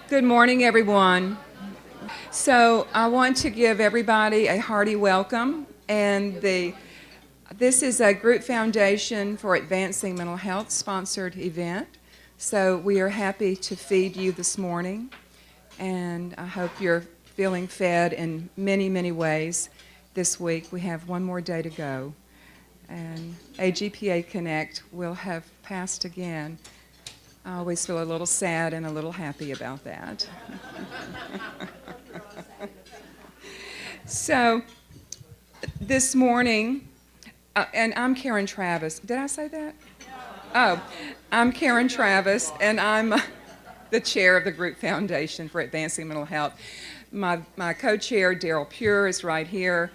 Good morning, everyone. So I want to give everybody a hearty welcome, and this is a Group Foundation for Advancing Mental Health sponsored event. So we are happy to feed you this morning, and I hope you're feeling fed in many, many ways this week. We have one more day to go, and AGPA Connect will have passed again. I always feel a little sad and a little happy about that. So this morning, and I'm Karen Travis. Did I say that? Oh, I'm Karen Travis, and I'm the chair of the Group Foundation for Advancing Mental Health. My co-chair, Daryl Pure, is right here.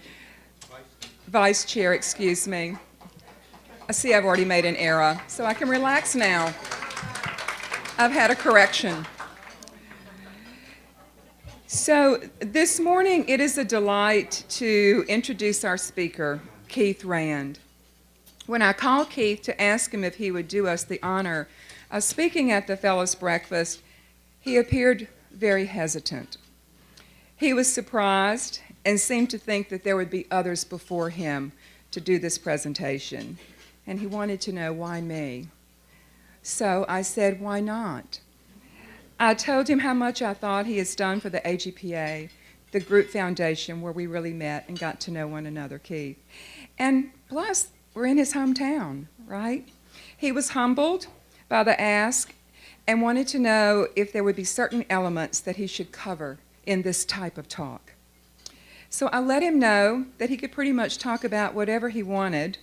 Vice chair, excuse me. I see I've already made an error, so I can relax now. I've had a correction. So this morning, it is a delight to introduce our speaker, Keith Rand. When I called Keith to ask him if he would do us the honor of speaking at the Fellows Breakfast, he appeared very hesitant. He was surprised and seemed to think that there would be others before him to do this presentation, and he wanted to know why me. So I said, why not? I told him how much I thought he has done for the AGPA, the group foundation where we really met and got to know one another, Keith. And plus, we're in his hometown, right? He was humbled by the ask and wanted to know if there would be certain elements that he should cover in this type of talk. So I let him know that he could pretty much talk about whatever he wanted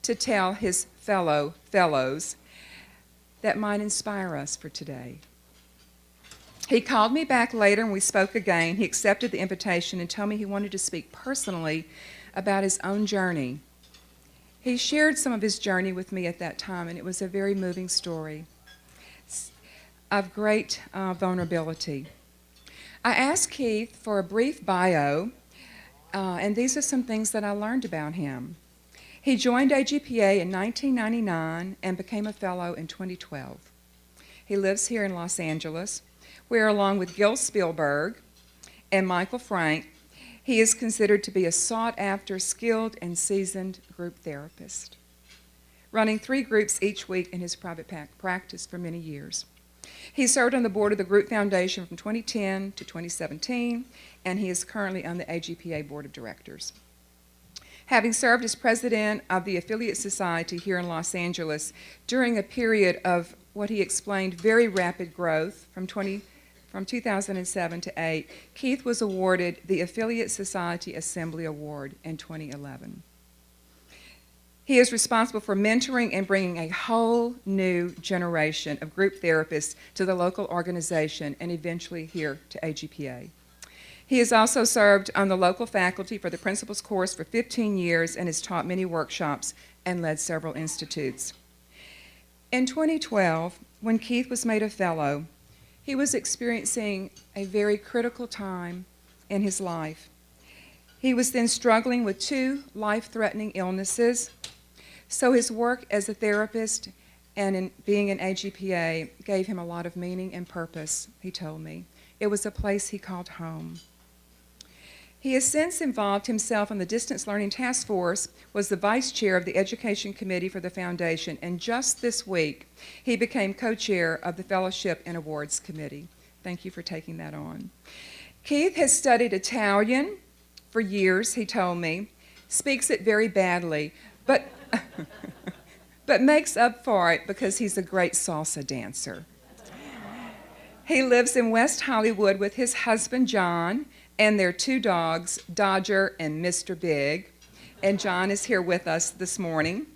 to tell his fellows that might inspire us for today. He called me back later and we spoke again. He accepted the invitation and told me he wanted to speak personally about his own journey. He shared some of his journey with me at that time, and it was a very moving story of great vulnerability. I asked Keith for a brief bio, and these are some things that I learned about him. He joined AGPA in 1999 and became a fellow in 2012. He lives here in Los Angeles, where along with Gil Spielberg and Michael Frank, he is considered to be a sought-after, skilled, and seasoned group therapist, running 3 groups each week in his private practice for many years. He served on the board of the Group Foundation from 2010 to 2017, and he is currently on the AGPA Board of Directors. Having served as president of the Affiliate Society here in Los Angeles during a period of what he explained very rapid growth from 2007 to 2008, Keith was awarded the Affiliate Society Assembly Award in 2011. He is responsible for mentoring and bringing a whole new generation of group therapists to the local organization and eventually here to AGPA. He has also served on the local faculty for the principal's course for 15 years and has taught many workshops and led several institutes. In 2012, when Keith was made a fellow, he was experiencing a very critical time in his life. He was then struggling with 2 life-threatening illnesses, so his work as a therapist and in being an AGPA gave him a lot of meaning and purpose, he told me. It was a place he called home. He has since involved himself in the Distance Learning Task Force, was the vice chair of the Education Committee for the Foundation, and just this week, he became co-chair of the Fellowship and Awards Committee. Thank you for taking that on. Keith has studied Italian for years, he told me, speaks it very badly, but makes up for it because he's a great salsa dancer. He lives in West Hollywood with his husband, John, and their 2 dogs, Dodger and Mr. Big. And John is here with us this morning.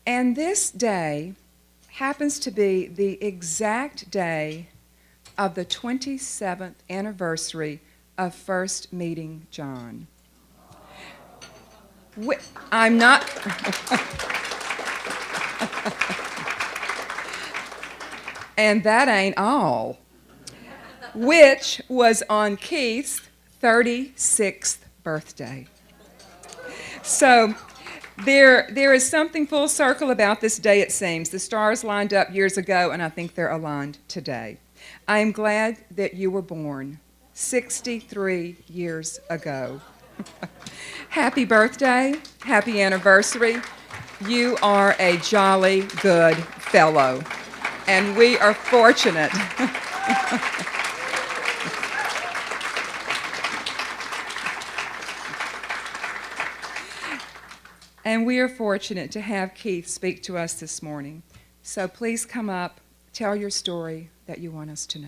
And this day happens to be the exact day of the 27th anniversary of first meeting John. I'm not... And that ain't all, which was on Keith's 36th birthday. So There is something full circle about this day, it seems. The stars lined up years ago, and I think they're aligned today. I am glad that you were born 63 years ago. Happy birthday, happy anniversary. You are a jolly good fellow, and we are fortunate. And we are fortunate to have Keith speak to us this morning. So please come up, tell your story that you want us to know.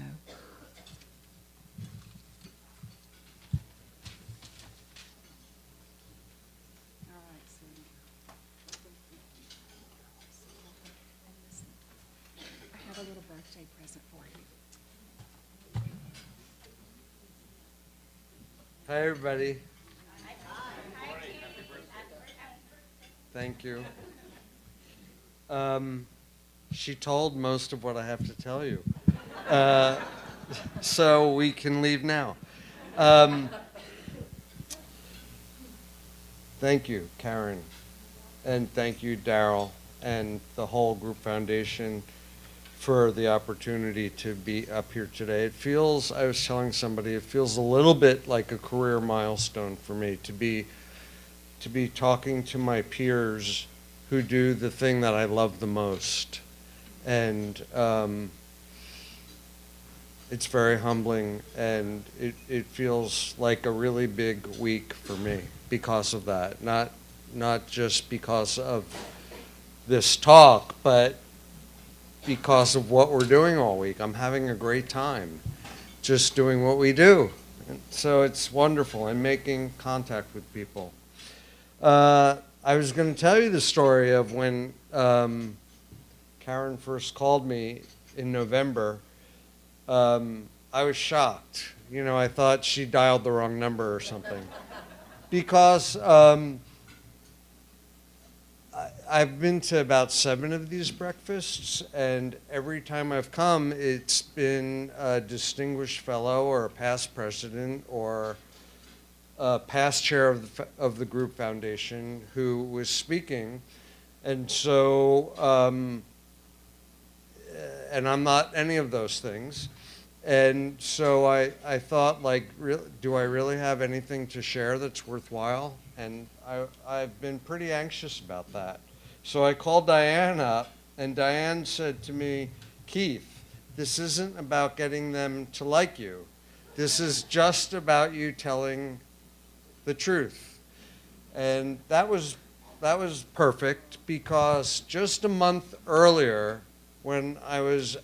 I have a little birthday present for you. Hi, everybody. Thank you. She told most of what I have to tell you. So we can leave now. Thank you, Karen. And thank you, Daryl, and the whole Group Foundation for the opportunity to be up here today. It feels, I was telling somebody, it feels a little bit like a career milestone for me to be talking to my peers who do the thing that I love the most. And it's very humbling, and it feels like a really big week for me because of that. Not just because of this talk, but because of what we're doing all week. I'm having a great time just doing what we do. And so it's wonderful, and making contact with people. I was going to tell you the story of when Karen first called me in November. I was shocked. You know, I thought she dialed the wrong number or something. Because I've been to about 7 of these breakfasts, and every time I've come, it's been a distinguished fellow or a past president or past chair of the Group Foundation who was speaking. And so, and I'm not any of those things. And so I thought, like, do I really have anything to share that's worthwhile? And I've been pretty anxious about that. So I called Diane up, and Diane said to me, Keith, this isn't about getting them to like you. This is just about you telling the truth. And that was perfect, because just a month earlier, when I was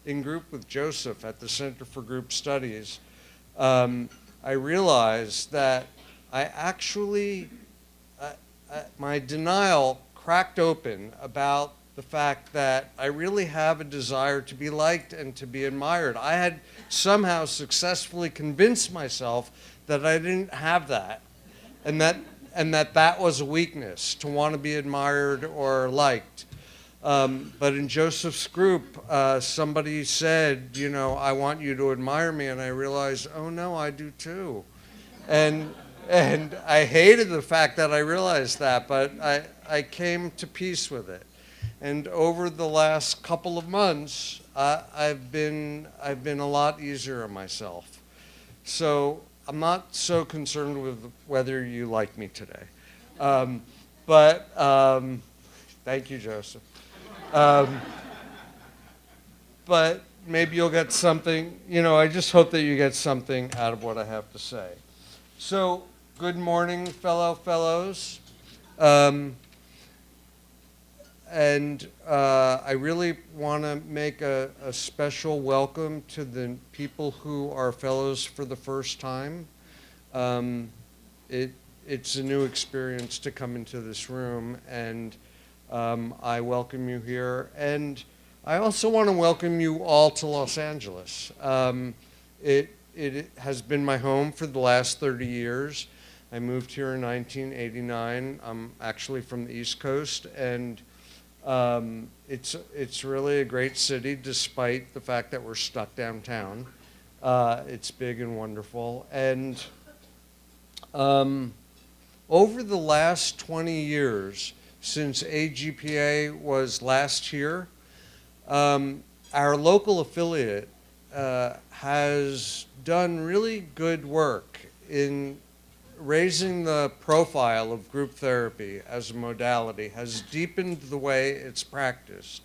in group with Joseph at the Center for Group Studies, I realized that I actually, my denial cracked open about the fact that I really have a desire to be liked and to be admired. I had somehow successfully convinced myself that I didn't have that, and that was a weakness, to want to be admired or liked. But in Joseph's group, somebody said, you know, I want you to admire me, and I realized, oh no, I do too. And I hated the fact that I realized that, but I came to peace with it. And over the last couple of months, I've been a lot easier on myself. So I'm not so concerned with whether you like me today. But thank you, Joseph. But maybe you'll get something, you know, I just hope that you get something out of what I have to say. So, good morning, fellows. I really want to make a special welcome to the people who are fellows for the first time. It's a new experience to come into this room, and I welcome you here. And I also want to welcome you all to Los Angeles. It has been my home for the last 30 years. I moved here in 1989. I'm actually from the East Coast, and it's really a great city, despite the fact that we're stuck downtown. It's big and wonderful, and over the last 20 years, since AGPA was last here, our local affiliate has done really good work in raising the profile of group therapy as a modality, has deepened the way it's practiced.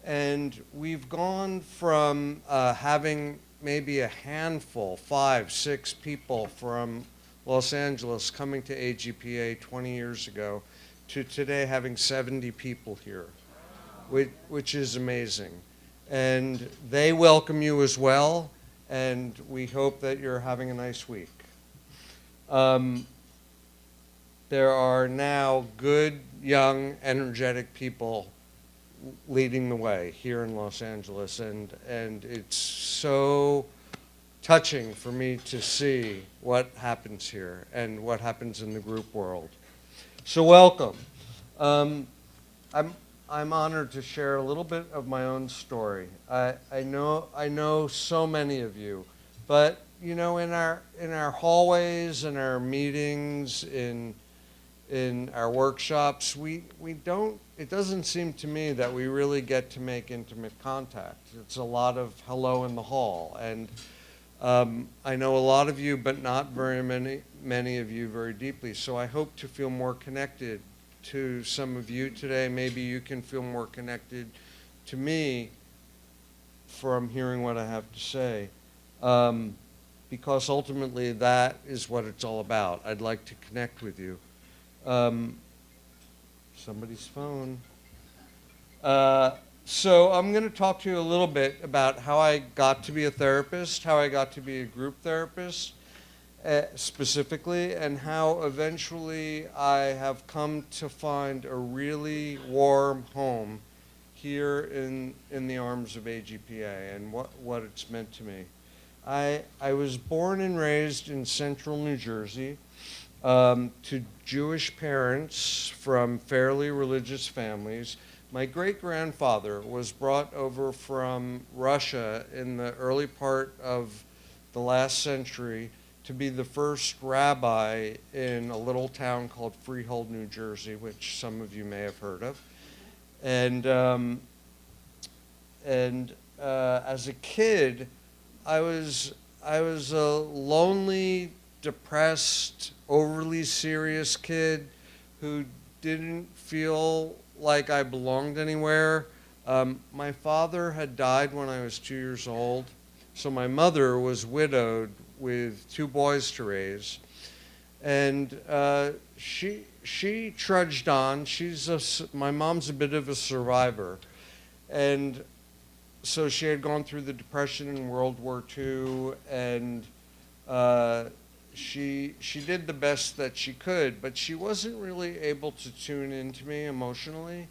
And we've gone from having maybe a handful, 5, 6 people from Los Angeles coming to AGPA 20 years ago to today having 70 people here, which is amazing. And they welcome you as well, and we hope that you're having a nice week. There are now good, young, energetic people leading the way here in Los Angeles, and it's so touching for me to see what happens here and what happens in the group world. So welcome. I'm honored to share a little bit of my own story. I know so many of you, but you know, in our hallways, in our meetings, in our workshops, it doesn't seem to me that we really get to make intimate contact. It's a lot of hello in the hall, and I know a lot of you, but not very many of you very deeply. So I hope to feel more connected to some of you today. Maybe you can feel more connected to me from hearing what I have to say. Because ultimately that is what it's all about. I'd like to connect with you. Somebody's phone. So I'm going to talk to you a little bit about how I got to be a therapist, how I got to be a group therapist specifically, and how eventually I have come to find a really warm home here in the arms of AGPA and what it's meant to me. I was born and raised in central New Jersey to Jewish parents from fairly religious families. My great-grandfather was brought over from Russia in the early part of the last century to be the first rabbi in a little town called Freehold, New Jersey, which some of you may have heard of. And as a kid, I was a lonely, depressed, overly serious kid who didn't feel like I belonged anywhere. My father had died when I was 2 years old, so my mother was widowed with 2 boys to raise. And she trudged on. My mom's a bit of a survivor. And so she had gone through the Depression in World War II, and she did the best that she could, but she wasn't really able to tune into me emotionally.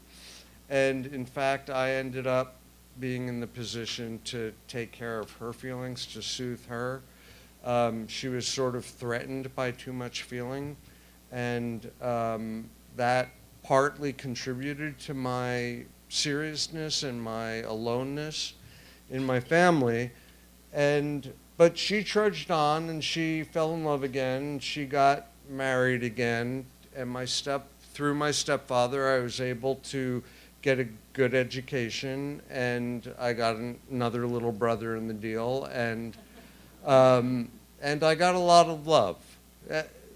And in fact, I ended up being in the position to take care of her feelings, to soothe her. She was sort of threatened by too much feeling, and that partly contributed to my seriousness and my aloneness in my family. But she trudged on, and she fell in love again, and she got married again, and through my stepfather, I was able to get a good education, and I got another little brother in the deal, and I got a lot of love.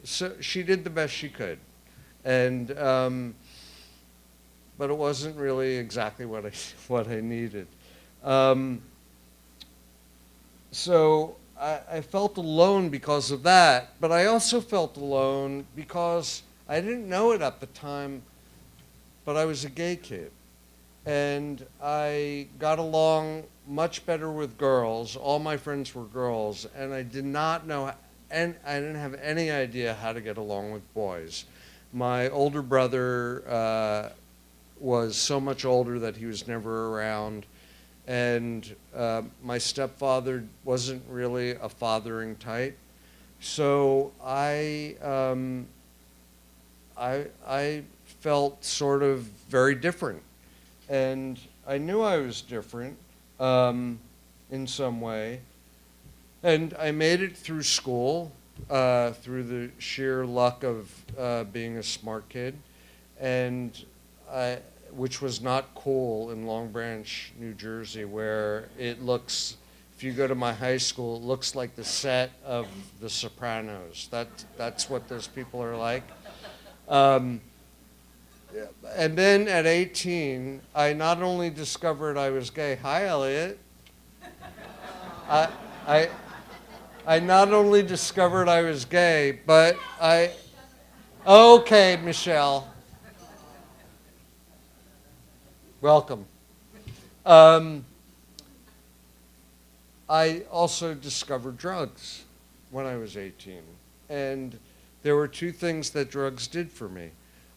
So she did the best she could, but it wasn't really exactly what I needed. So I felt alone because of that, but I also felt alone because I didn't know it at the time, but I was a gay kid. And I got along much better with girls. All my friends were girls, and I did not know, and I didn't have any idea how to get along with boys. My older brother was so much older that he was never around. And my stepfather wasn't really a fathering type, so I felt sort of very different, and I knew I was different in some way. And I made it through school, through the sheer luck of being a smart kid, and which was not cool in Long Branch, New Jersey, where it looks, if you go to my high school, it looks like the set of The Sopranos. That's what those people are like. And then at 18, I not only discovered I was gay. Hi, Elliot. I not only discovered I was gay, but okay, Michelle. Welcome. I also discovered drugs when I was 18. And there were two things that drugs did for me.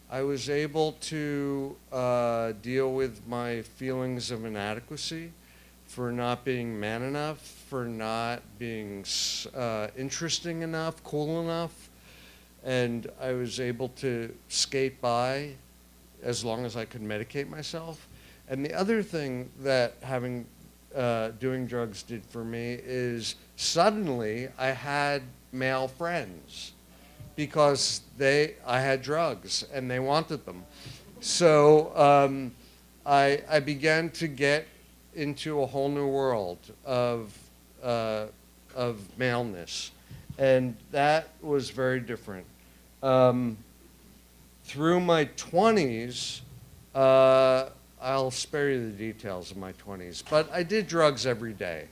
I was able to deal with my feelings of inadequacy, for not being man enough, for not being interesting enough, cool enough. And I was able to skate by as long as I could medicate myself. And the other thing that doing drugs did for me is suddenly I had male friends because I had drugs and they wanted them. So I began to get into a whole new world of maleness, and that was very different. Through my 20s, I'll spare you the details of my 20s, but I did drugs every day.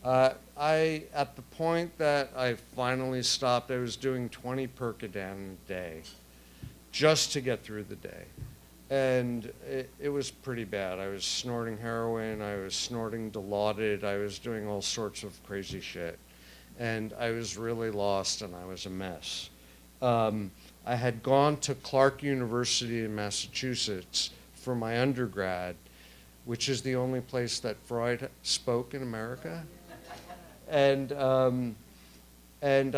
At the point that I finally stopped, I was doing 20 Percodan a day just to get through the day. And it was pretty bad. I was snorting heroin, I was snorting Dilaudid, I was doing all sorts of crazy shit. And I was really lost and I was a mess. I had gone to Clark University in Massachusetts for my undergrad, which is the only place that Freud spoke in America. And I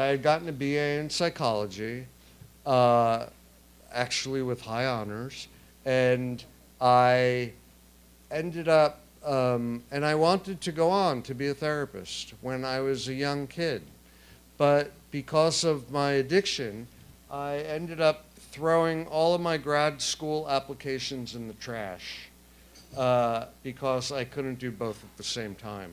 had gotten a BA in psychology, actually with high honors. And I ended up, and I wanted to go on to be a therapist when I was a young kid. But because of my addiction, I ended up throwing all of my grad school applications in the trash because I couldn't do both at the same time.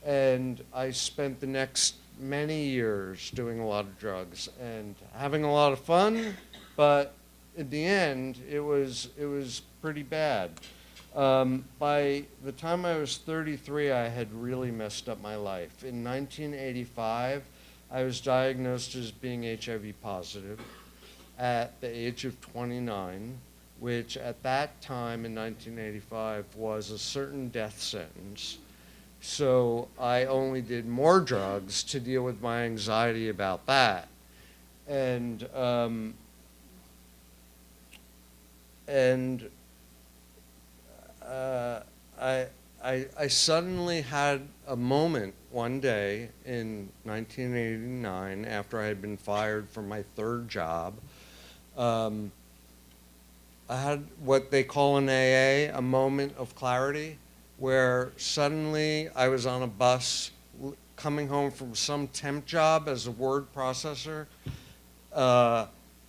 And I spent the next many years doing a lot of drugs and having a lot of fun, but in the end, it was pretty bad. By the time I was 33, I had really messed up my life. In 1985, I was diagnosed as being HIV positive at the age of 29, which at that time in 1985 was a certain death sentence. So I only did more drugs to deal with my anxiety about that. And I suddenly had a moment one day in 1989 after I had been fired from my third job. I had what they call in AA a moment of clarity, where suddenly I was on a bus coming home from some temp job as a word processor,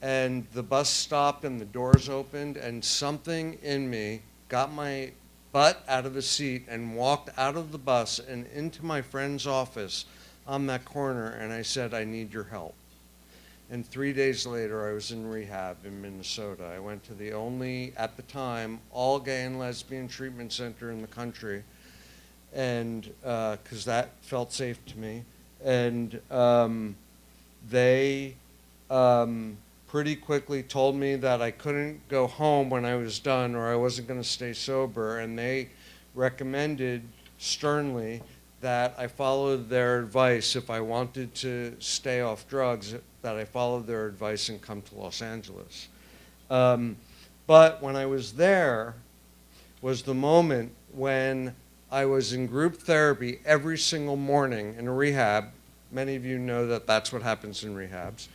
and the bus stopped and the doors opened and something in me got my butt out of the seat and walked out of the bus and into my friend's office on that corner, and I said, I need your help. And 3 days later, I was in rehab in Minnesota. I went to the only, at the time, all gay and lesbian treatment center in the country, and because that felt safe to me. And they pretty quickly told me that I couldn't go home when I was done or I wasn't going to stay sober, and they recommended sternly that I followed their advice if I wanted to stay off drugs, that I followed their advice and come to Los Angeles. But when I was there was the moment when I was in group therapy every single morning in a rehab. Many of you know that that's what happens in rehabs.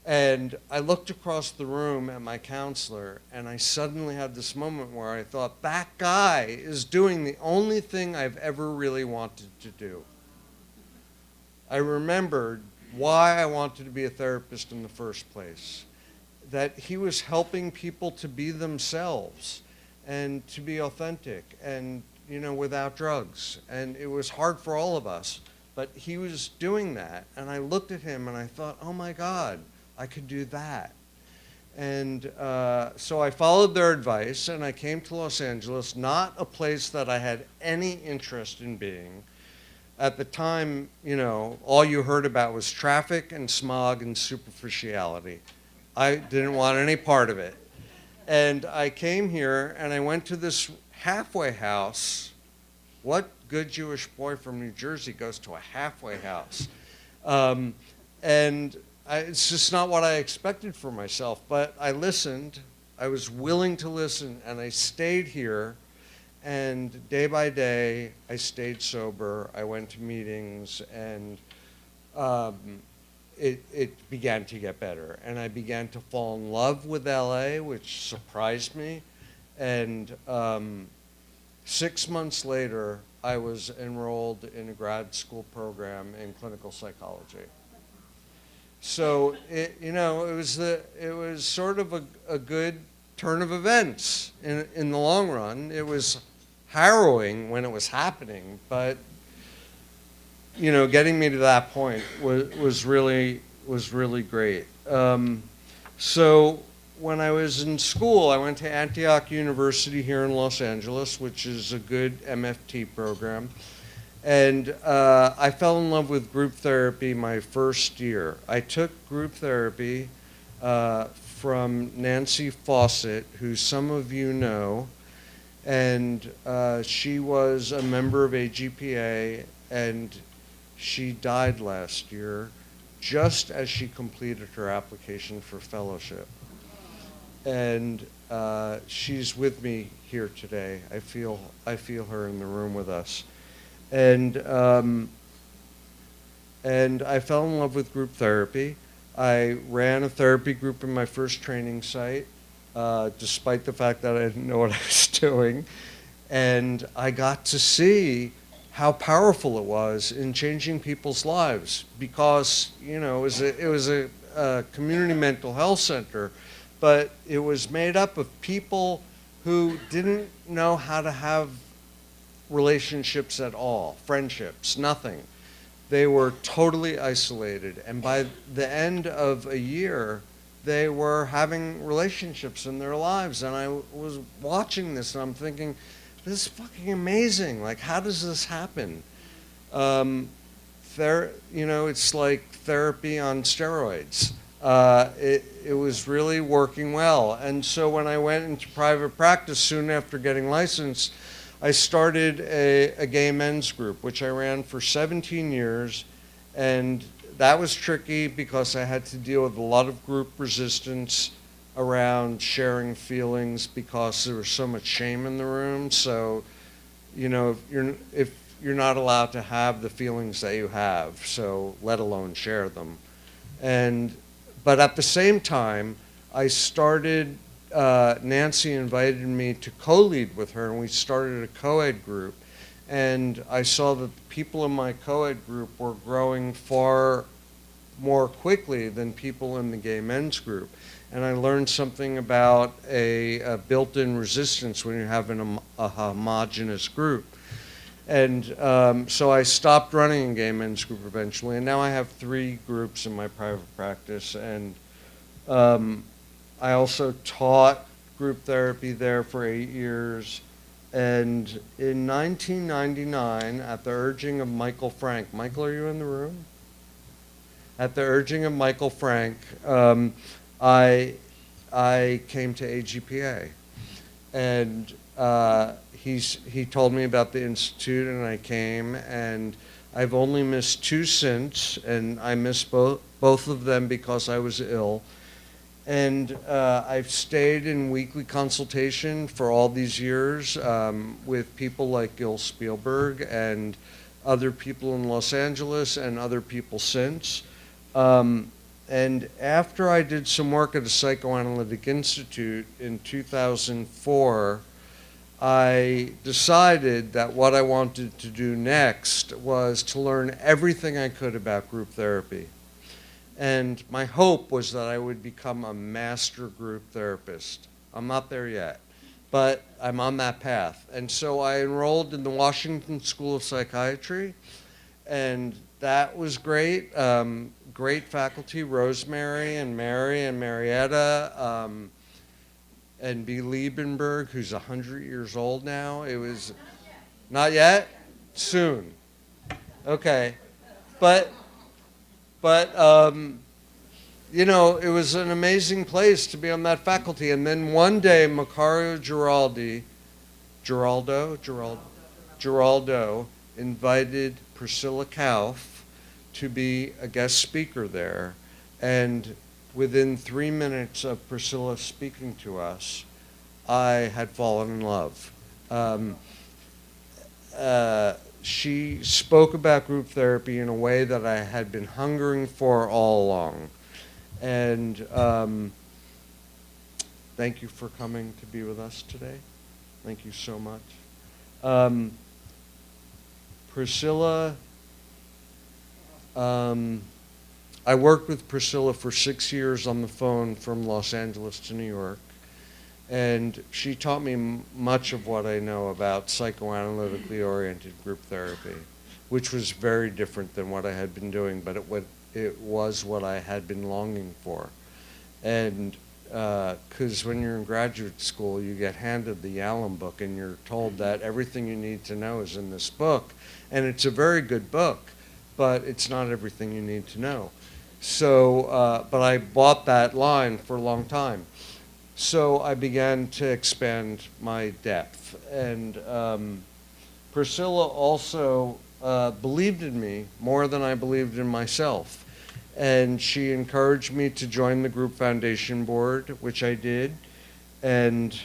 And I looked across the room at my counselor, and I suddenly had this moment where I thought, that guy is doing the only thing I've ever really wanted to do. I remembered why I wanted to be a therapist in the first place. That he was helping people to be themselves and to be authentic and, without drugs. And it was hard for all of us, but he was doing that. And I looked at him and I thought, oh my God, I could do that. And so I followed their advice and I came to Los Angeles, not a place that I had any interest in being. At the time, all you heard about was traffic and smog and superficiality. I didn't want any part of it. And I came here and I went to this halfway house. What good Jewish boy from New Jersey goes to a halfway house? It's just not what I expected for myself. But I listened. I was willing to listen, and I stayed here. And day by day, I stayed sober. I went to meetings, and it began to get better. And I began to fall in love with LA, which surprised me. And 6 months later, I was enrolled in a grad school program in clinical psychology. So it was sort of a good turn of events in the long run. It was harrowing when it was happening, but getting me to that point was really great. So when I was in school, I went to Antioch University here in Los Angeles, which is a good MFT program. And I fell in love with group therapy my first year. I took group therapy from Nancy Fawcett, who some of you know, and she was a member of AGPA, and she died last year just as she completed her application for fellowship. And she's with me here today. I feel her in the room with us. And I fell in love with group therapy. I ran a therapy group in my first training site, despite the fact that I didn't know what I was doing. And I got to see how powerful it was in changing people's lives, because it was a community mental health center, but it was made up of people who didn't know how to have relationships at all, friendships, nothing. They were totally isolated, and by the end of a year, they were having relationships in their lives. And I was watching this and I'm thinking, this is fucking amazing. Like, how does this happen? It's like therapy on steroids. It was really working well. And so when I went into private practice soon after getting licensed, I started a gay men's group, which I ran for 17 years. And that was tricky because I had to deal with a lot of group resistance around sharing feelings because there was so much shame in the room. So, if you're not allowed to have the feelings that you have, so let alone share them. But at the same time, I started, Nancy invited me to co-lead with her, and we started a co-ed group. And I saw that the people in my co-ed group were growing far more quickly than people in the gay men's group. And I learned something about a built-in resistance when you have a homogenous group. And so I stopped running a gay men's group eventually, and now I have 3 groups in my private practice. And I also taught group therapy there for 8 years. And in 1999, at the urging of Michael Frank, Michael, are you in the room? At the urging of Michael Frank, I came to AGPA, and he told me about the institute, and I came, and I've only missed 2 since, and I missed both of them because I was ill. And I've stayed in weekly consultation for all these years with people like Gil Spielberg and other people in Los Angeles and other people since. And after I did some work at a psychoanalytic institute in 2004, I decided that what I wanted to do next was to learn everything I could about group therapy. And my hope was that I would become a master group therapist. I'm not there yet, but I'm on that path. And so I enrolled in the Washington School of Psychiatry, and that was great. Great faculty, Rosemary and Mary and Marietta, and B. Liebenberg, who's 100 years old now. It was, not yet? Soon. Okay. But you know, it was an amazing place to be on that faculty. And then one day, Macario Giraldo invited Priscilla Kauf to be a guest speaker there. And within 3 minutes of Priscilla speaking to us, I had fallen in love. She spoke about group therapy in a way that I had been hungering for all along. And thank you for coming to be with us today. Thank you so much. Priscilla, I worked with Priscilla for 6 years on the phone from Los Angeles to New York. And she taught me much of what I know about psychoanalytically oriented group therapy, which was very different than what I had been doing, but it was what I had been longing for. And because when you're in graduate school, you get handed the Allen book and you're told that everything you need to know is in this book. And it's a very good book, but it's not everything you need to know. So, but I bought that line for a long time. So I began to expand my depth. And Priscilla also believed in me more than I believed in myself. And she encouraged me to join the group foundation board, which I did. And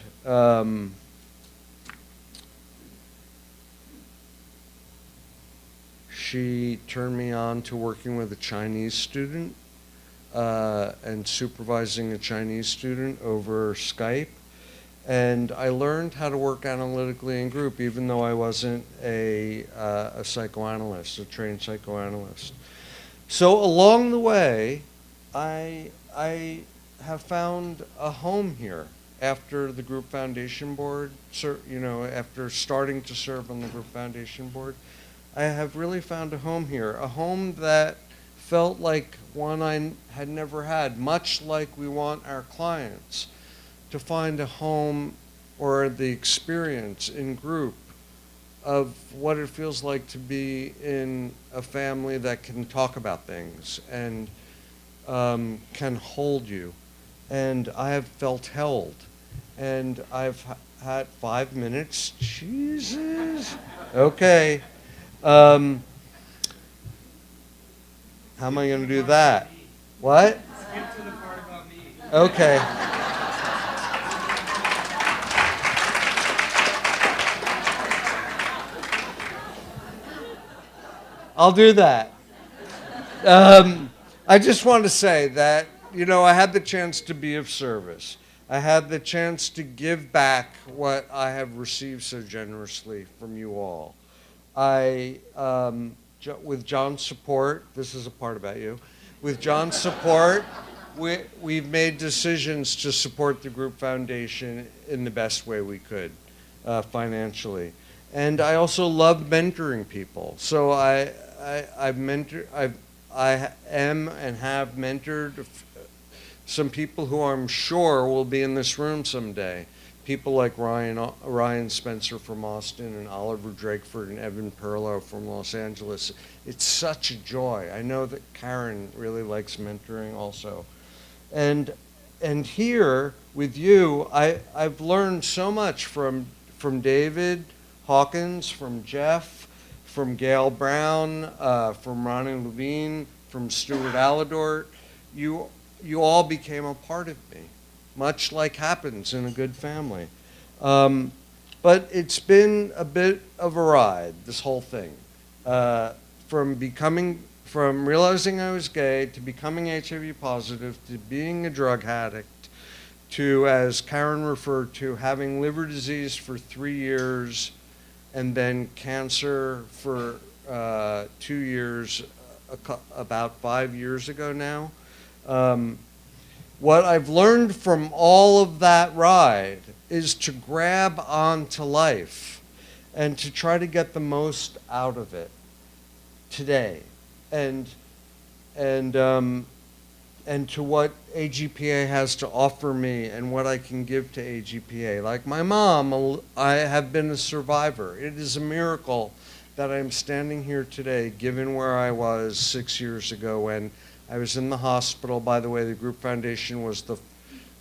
she turned me on to working with a Chinese student and supervising a Chinese student over Skype. And I learned how to work analytically in group, even though I wasn't a psychoanalyst, a trained psychoanalyst. So along the way, I have found a home here after the group foundation board, you know, after starting to serve on the group foundation board. I have really found a home here, a home that felt like one I had never had, much like we want our clients to find a home or the experience in group of what it feels like to be in a family that can talk about things and can hold you. And I have felt held. And I've had 5 minutes. Jesus. Okay. How am I going to do that? What? Skip to the part about me. Okay. I'll do that. I just want to say that, you know, I had the chance to be of service. I had the chance to give back what I have received so generously from you all. With John's support, this is a part about you. With John's support, we've made decisions to support the group foundation in the best way we could, financially. And I also love mentoring people. So I am and have mentored some people who I'm sure will be in this room someday. People like Ryan Spencer from Austin and Oliver Drakeford and Evan Perlow from Los Angeles. It's such a joy. I know that Karen really likes mentoring also. And here with you, I've learned so much from David Hawkins, from Jeff, from Gail Brown, from Ronnie Levine, from Stuart Aladort. You all became a part of me, much like happens in a good family. But it's been a bit of a ride, this whole thing. From realizing I was gay, to becoming HIV positive, to being a drug addict, to, as Karen referred to, having liver disease for 3 years, and then cancer for 2 years, about 5 years ago now. What I've learned from all of that ride is to grab onto life and to try to get the most out of it today, and to what AGPA has to offer me and what I can give to AGPA. Like my mom, I have been a survivor. It is a miracle that I'm standing here today, given where I was 6 years ago when I was in the hospital. By the way, the Group Foundation was the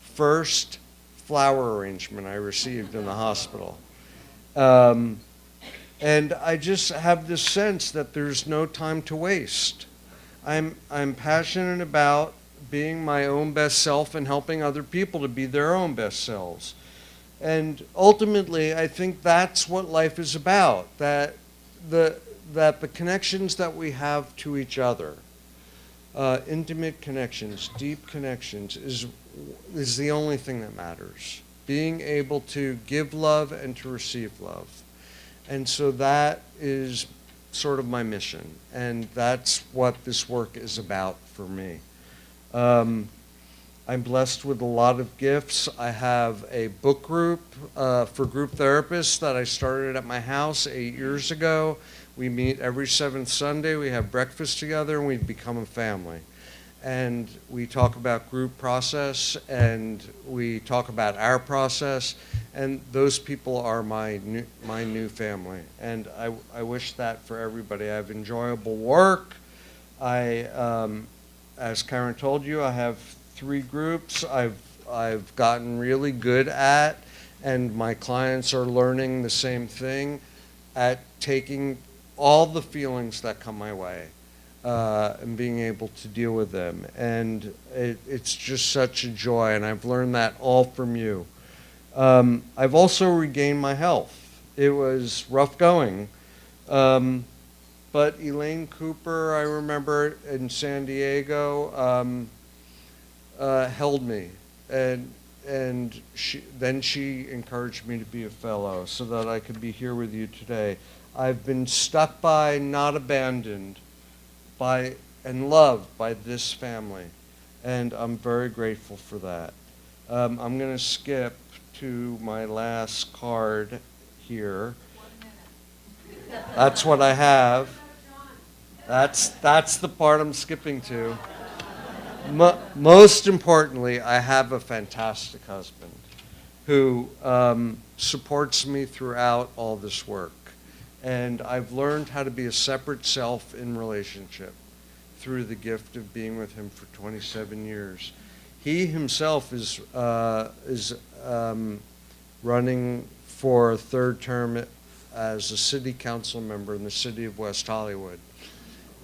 first flower arrangement I received in the hospital. And I just have this sense that there's no time to waste. I'm passionate about being my own best self and helping other people to be their own best selves. And ultimately, I think that's what life is about, that the connections that we have to each other, intimate connections, deep connections, is the only thing that matters. Being able to give love and to receive love. And so that is sort of my mission, and that's what this work is about for me. I'm blessed with a lot of gifts. I have a book group for group therapists that I started at my house 8 years ago. We meet every 7th Sunday. We have breakfast together, and we become a family. And we talk about group process, and we talk about our process, and those people are my new family. And I wish that for everybody. I have enjoyable work. As Karen told you, I have 3 groups I've gotten really good at, and my clients are learning the same thing, at taking all the feelings that come my way and being able to deal with them. And it's just such a joy, and I've learned that all from you. I've also regained my health. It was rough going. But Elaine Cooper, I remember in San Diego, held me, and then she encouraged me to be a fellow so that I could be here with you today. I've been stuck by, not abandoned by, and loved by this family, and I'm very grateful for that. I'm going to skip to my last card here. That's what I have. That's the part I'm skipping to. Most importantly, I have a fantastic husband who supports me throughout all this work. And I've learned how to be a separate self in relationship through the gift of being with him for 27 years. He himself is running for a 3rd term as a city council member in the city of West Hollywood.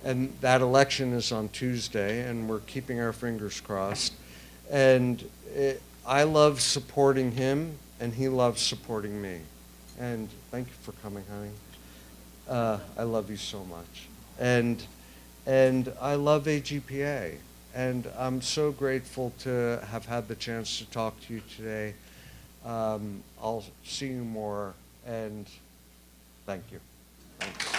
And that election is on Tuesday, and we're keeping our fingers crossed. And I love supporting him, and he loves supporting me. And thank you for coming, honey. I love you so much. And I love AGPA. And I'm so grateful to have had the chance to talk to you today. I'll see you more, and thank you. Thanks.